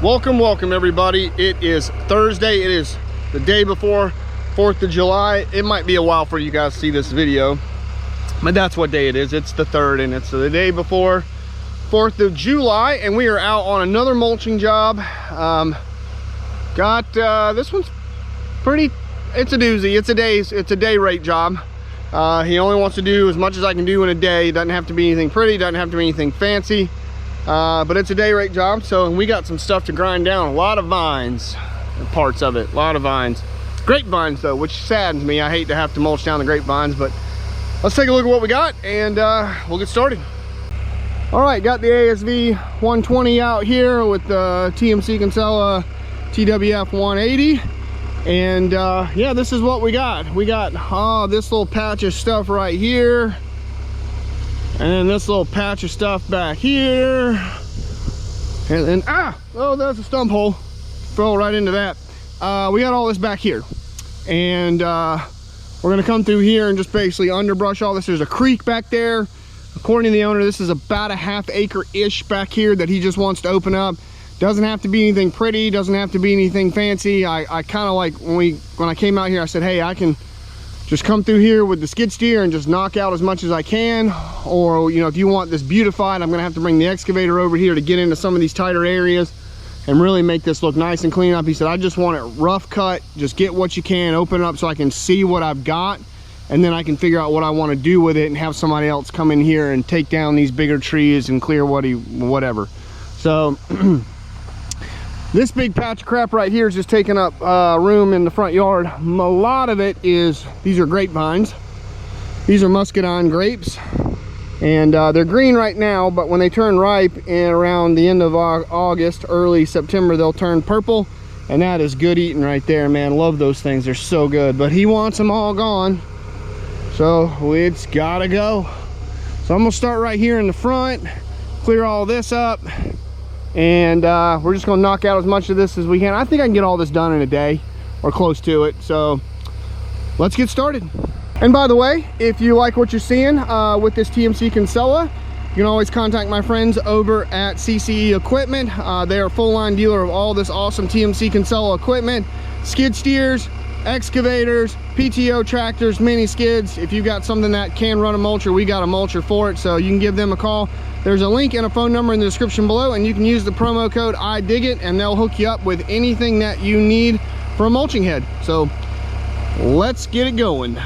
Welcome everybody. It is Thursday. It is the day before 4th of July. It might be a while for you guys to see this video, but that's what day it is. It's the 3rd, and it's the day before 4th of July, and we are out on another mulching job. This one's pretty, it's a doozy. It's a day rate job. He only wants to do as much as I can do in a day. It doesn't have to be anything pretty, doesn't have to be anything fancy. But it's a day rate job, so we got some stuff to grind down. A lot of vines, parts of it, a lot of vines. Grapevines though, which saddens me. I hate to have to mulch down the grapevines, but let's take a look at what we got and we'll get started. All right, got the ASV 120 out here with the TMC Kinsella TWF 180. And yeah, this is what we got. We got this little patch of stuff right here. And then this little patch of stuff back here. And then, oh, there's a stump hole. Fell right into that. We got all this back here. And we're gonna come through here and just basically underbrush all this. There's a creek back there. According to the owner, this is about a ½ acre-ish back here that he just wants to open up. Doesn't have to be anything pretty, doesn't have to be anything fancy. I kind of like, when I came out here, I said, hey, I can just come through here with the skid steer and just knock out as much as I can. Or, you know, if you want this beautified, I'm gonna have to bring the excavator over here to get into some of these tighter areas and really make this look nice and clean up. He said, I just want it rough cut, just get what you can, open it up so I can see what I've got, and then I can figure out what I want to do with it and have somebody else come in here and take down these bigger trees and clear whatever. So this big patch of crap right here is just taking up room in the front yard. A lot of it is, these are grapevines. These are muscadine grapes. And they're green right now, but when they turn ripe and around the end of August, early September, they'll turn purple. And that is good eating right there, man. Love those things, they're so good. But he wants them all gone, so it's gotta go. So I'm gonna start right here in the front, clear all this up. And we're just gonna knock out as much of this as we can. I think I can get all this done in a day or close to it. So let's get started. And by the way, if you like what you're seeing with this TMC Kinsella, you can always contact my friends over at CCE Equipment. They are a full line dealer of all this awesome TMC Kinsella equipment: skid steers, excavators, PTO tractors, mini skids. If you've got something that can run a mulcher, we got a mulcher for it, so you can give them a call. There's a link and a phone number in the description below, and you can use the promo code IDIGIT, and they'll hook you up with anything that you need for a mulching head. So let's get it going.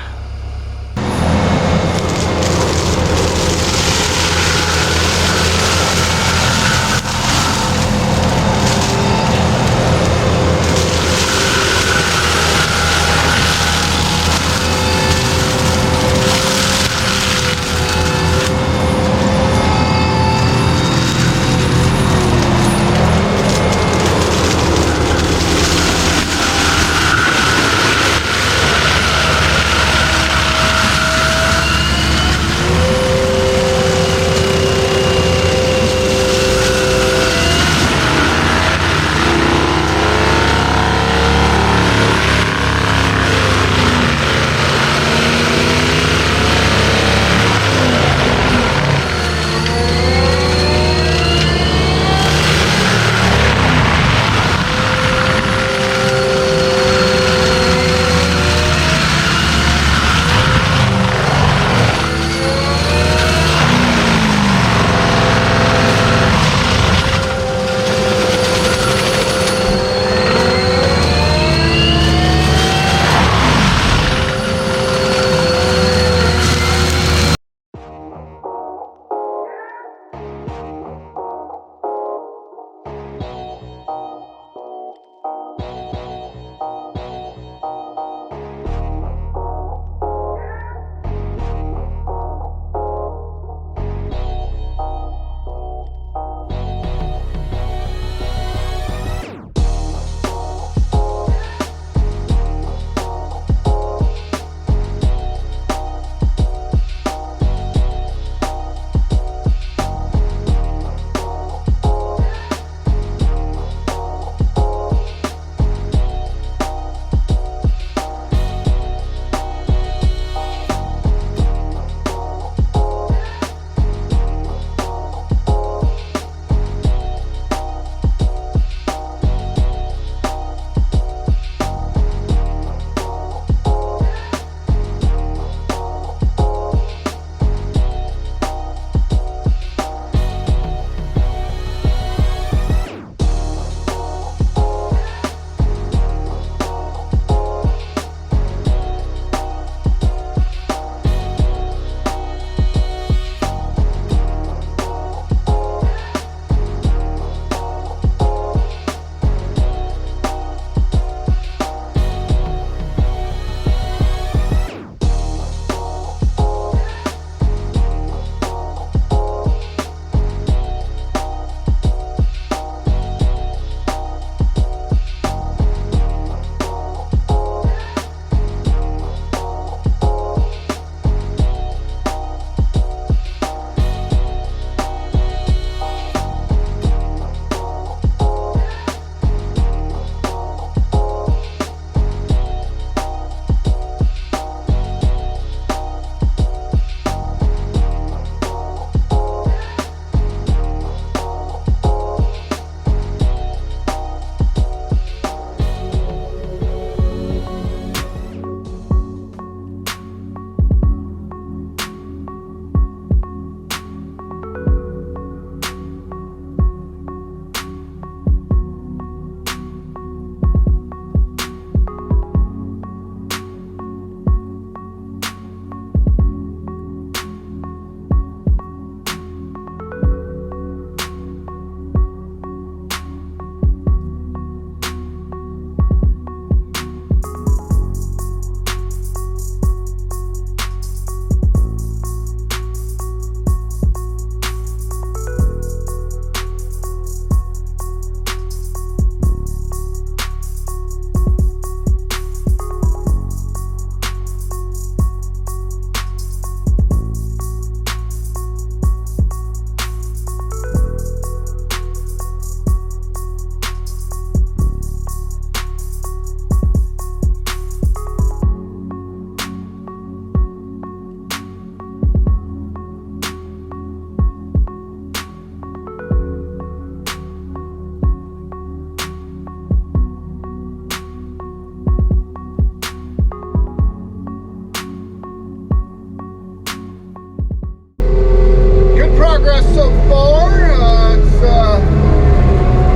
so far.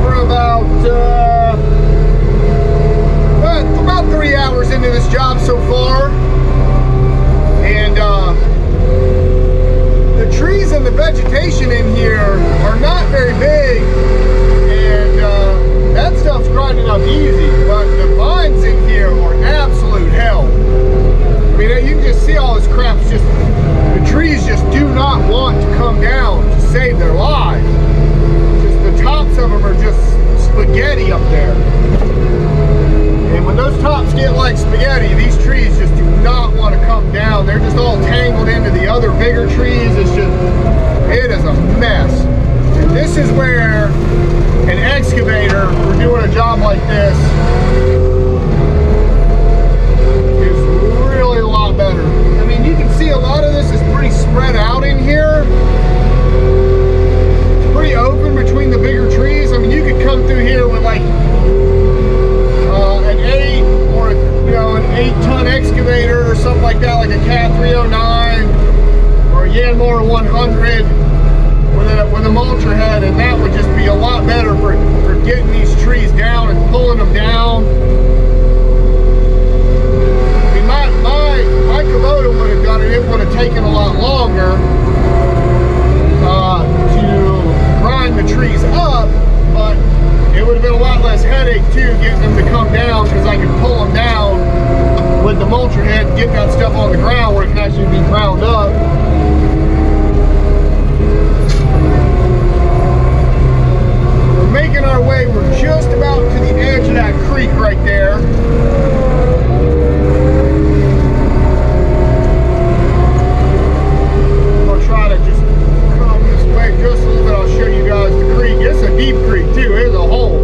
We're about 3 hours into this job so far, and the trees and the vegetation in here are not very big, and that stuff's grinding up easy, but the vines in here are absolute hell. I mean, you can just see all this crap's just, the trees just do not want to come down to save their lives. Just the tops of them are just spaghetti up there. And when those tops get like spaghetti, these trees just do not want to come down. They're just all tangled into the other bigger trees. It's just, it is a mess. And this is where an excavator, for doing a job like this, is really a lot better. I mean, you can see a lot of this is pretty spread out in here. It's pretty open between the bigger trees. I mean, you could come through here with like an 8 or an 8-ton excavator or something like that, like a Cat 309 or a Yanmar 100 with a mulcher head, and that would just be a lot better for getting these trees down and pulling them down. I mean, my Kubota would have done it. It would have taken a lot longer to grind the trees up, but it would have been a lot less headache too, getting them to come down, because I could pull them down with the mulcher head and get that stuff on the ground where it can actually be ground up. We're making our way. We're just about to the edge of that creek right there. I'll try to just come this way just a little bit. I'll show you guys the creek. It's a deep creek too. It's a hole.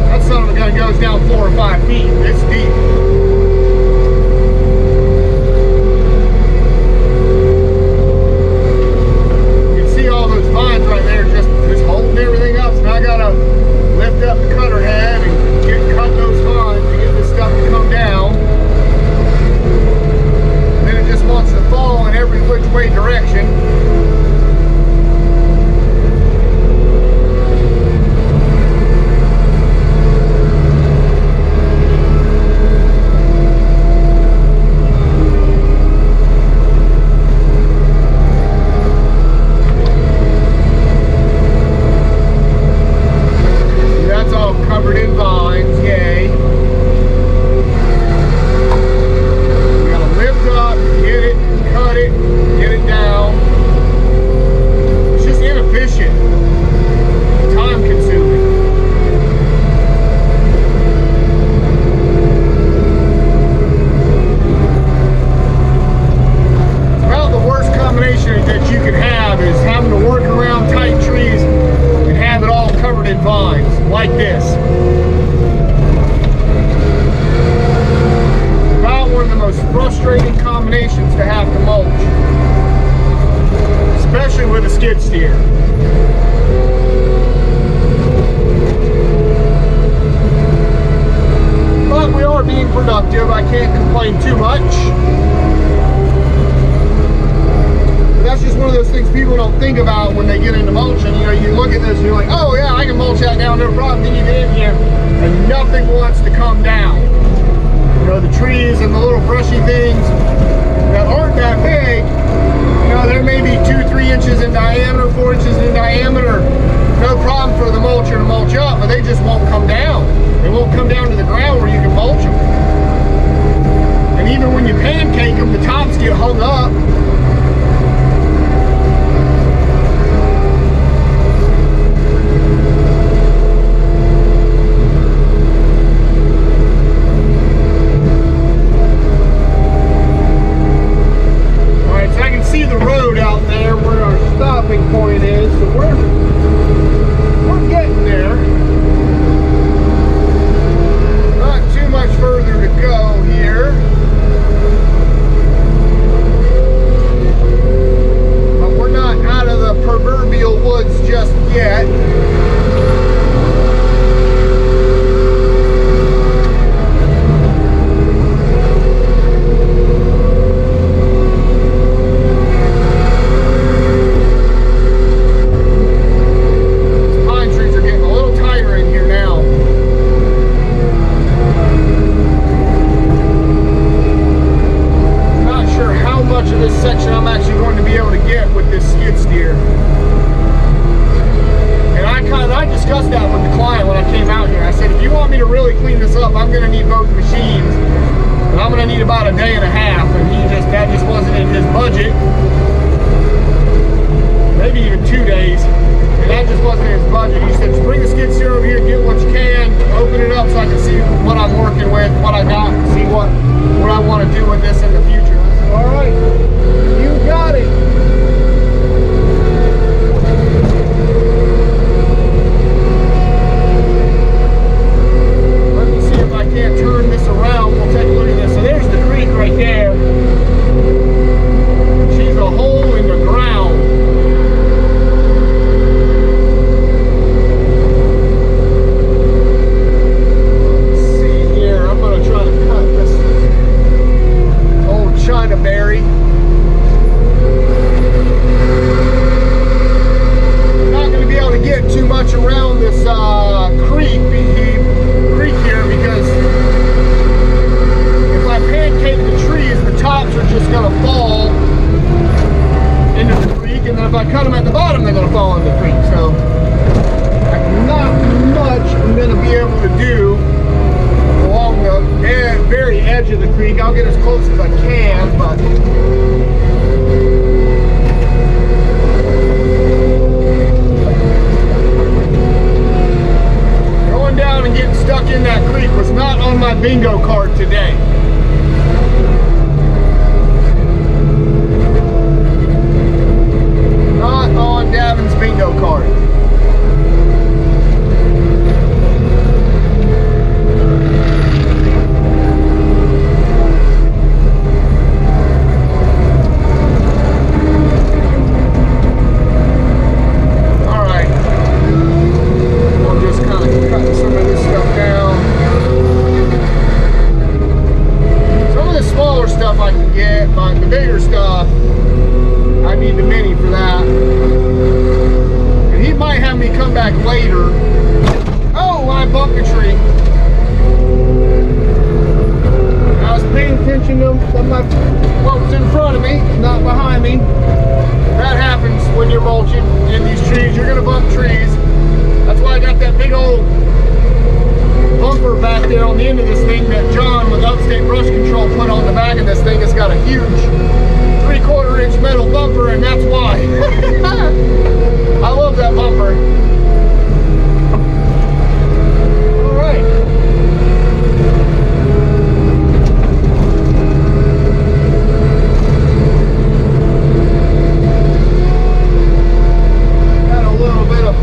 That son of a gun goes down 4 or 5 feet. It's deep. You can see all those vines right there just holding everything up. So now I gotta lift up the cutter head and cut those vines to get this stuff to come down. And then it just wants to fall in every which way direction. Productive. I can't complain too much. But that's just one of those things people don't think about when they get into mulching. You know, you look at this and you're like, oh yeah, I can mulch that down, no problem. Then you get in here and nothing wants to come down. You know, the trees and the little brushy things that aren't that big, you know, they're maybe 2-3 inches in diameter, 4 inches in diameter. No problem for the mulcher to mulch up, but they just won't come down. They won't come down to the ground where you can mulch them. And even when you pancake them, the tops get hung up. Alright, so I can see the road out there where our stopping point is. So we're getting there. Not too much further to go here. client when I came out here. I said, if you want me to really clean this up, I'm gonna need both machines. And I'm gonna need about a day and a half. And that just wasn't in his budget. Maybe even 2 days. And that just wasn't in his budget. He said, just bring the skid steer over here, get what you can, open it up so I can see what I'm working with, what I got, and see what I want to do with this in the future. I said, all right, you got it. Let me see if I can't turn this around. We'll take a look at this. So there's the creek right there. She's a hole in the ground. China berry. I'm not going to be able to get too much around this creek here because if I pancake the trees, the tops are just going to fall into the creek, and then if I cut them at the bottom, they're going to fall into the creek. So not much I'm going to be able to do along the very edge of the creek. I'll get as close as I can, but going down and getting stuck in that creek was not on my bingo card today. Not on Davin's bingo card. What's in front of me, not behind me. That happens when you're mulching in these trees. You're going to bump trees. That's why I got that big old bumper back there on the end of this thing that John with Upstate Brush Control put on the back of this thing. It's got a huge 3/4 inch metal bumper, and that's why. I love that bumper. All right.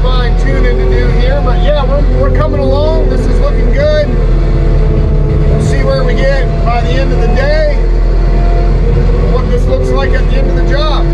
Fine tuning to do here, but yeah, we're coming along. This is looking good. We'll see where we get by the end of the day, what this looks like at the end of the job.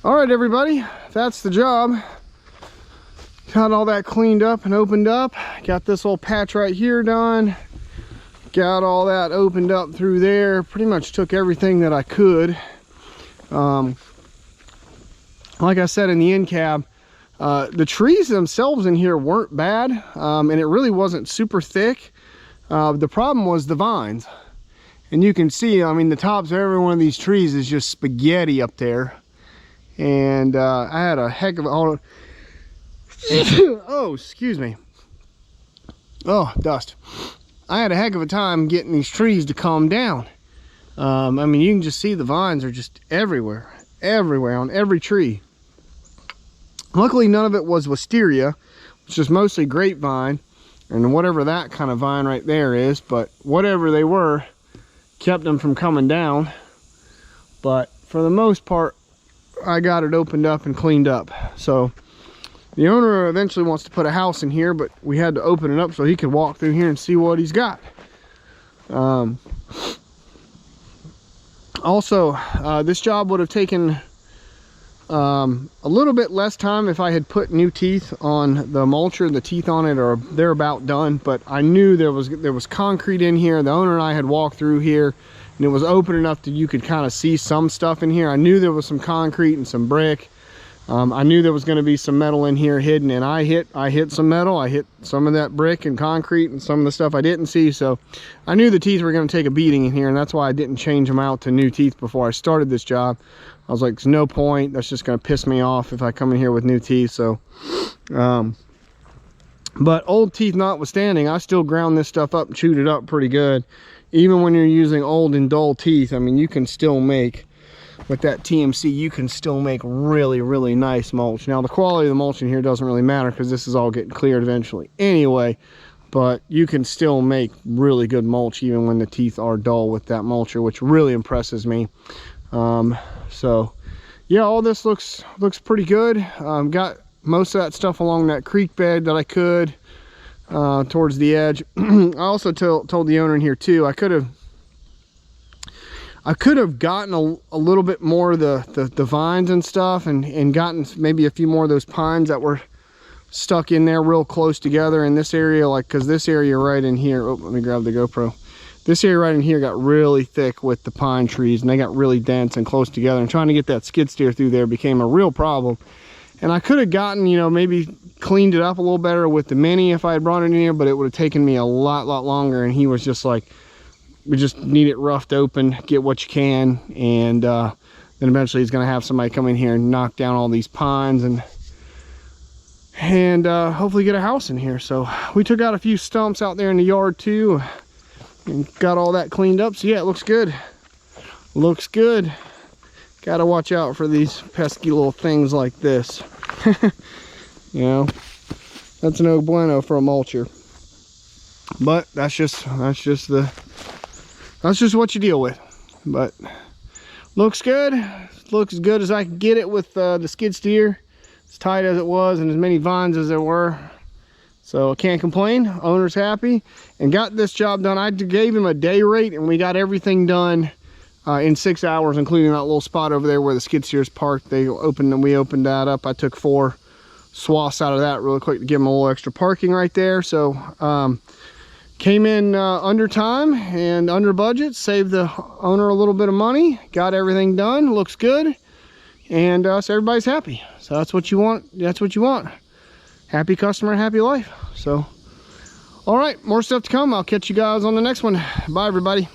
All right, everybody, that's the job. Got all that cleaned up and opened up. Got this little patch right here done. Got all that opened up through there. Pretty much took everything that I could. Like I said in the end cab, the trees themselves in here weren't bad, and it really wasn't super thick. The problem was the vines. And you can see, I mean, the tops of every one of these trees is just spaghetti up there. And I had a heck of a... oh, excuse me. Oh, dust. I had a heck of a time getting these trees to calm down. I mean, you can just see the vines are just everywhere. Everywhere, on every tree. Luckily, none of it was wisteria. It's just mostly grapevine. And whatever that kind of vine right there is. But whatever they were, kept them from coming down. But for the most part, I got it opened up and cleaned up. So the owner eventually wants to put a house in here, but we had to open it up so he could walk through here and see what he's got. Also, this job would have taken a little bit less time if I had put new teeth on the mulcher. The teeth on it are, they're about done, but I knew there was concrete in here. The owner and I had walked through here, and it was open enough that you could kind of see some stuff in here. I knew there was some concrete and some brick. I knew there was going to be some metal in here hidden, and I hit some metal. I hit some of that brick and concrete and some of the stuff I didn't see. So I knew the teeth were going to take a beating in here, and that's why I didn't change them out to new teeth before I started this job. I was like, there's no point. That's just going to piss me off if I come in here with new teeth. So, but old teeth notwithstanding, I still ground this stuff up and chewed it up pretty good. Even when you're using old and dull teeth, I mean, you can still make, with that TMC, you can still make really, really nice mulch. Now, the quality of the mulch in here doesn't really matter because this is all getting cleared eventually anyway, but you can still make really good mulch even when the teeth are dull with that mulcher, which really impresses me. So yeah, all this looks pretty good. Got most of that stuff along that creek bed that I could, towards the edge. I also told the owner in here too, I could have gotten a little bit more of the vines and stuff, and gotten maybe a few more of those pines that were stuck in there real close together in this area, like, because this area right in here, oh, let me grab the GoPro. This area right in here got really thick with the pine trees, and they got really dense and close together, and trying to get that skid steer through there became a real problem. And I could have gotten, you know, maybe cleaned it up a little better with the Mini if I had brought it in here, but it would have taken me a lot longer. And he was just like, we just need it roughed open, get what you can, and then eventually he's going to have somebody come in here and knock down all these pines and hopefully get a house in here. So we took out a few stumps out there in the yard too and got all that cleaned up. So yeah, it looks good. Looks good. Got to watch out for these pesky little things like this. You know, that's no bueno for a mulcher. But that's just what you deal with. But looks good. Looks as good as I could get it with the skid steer. As tight as it was and as many vines as there were. So I can't complain. Owner's happy and got this job done. I gave him a day rate and we got everything done in 6 hours, including that little spot over there where the skid steer's parked. We opened that up. I took 4 swaths out of that really quick to give him a little extra parking right there. So came in under time and under budget, saved the owner a little bit of money, got everything done, looks good, and so everybody's happy. So that's what you want. That's what you want. Happy customer, happy life. So all right, more stuff to come. I'll catch you guys on the next one. Bye everybody.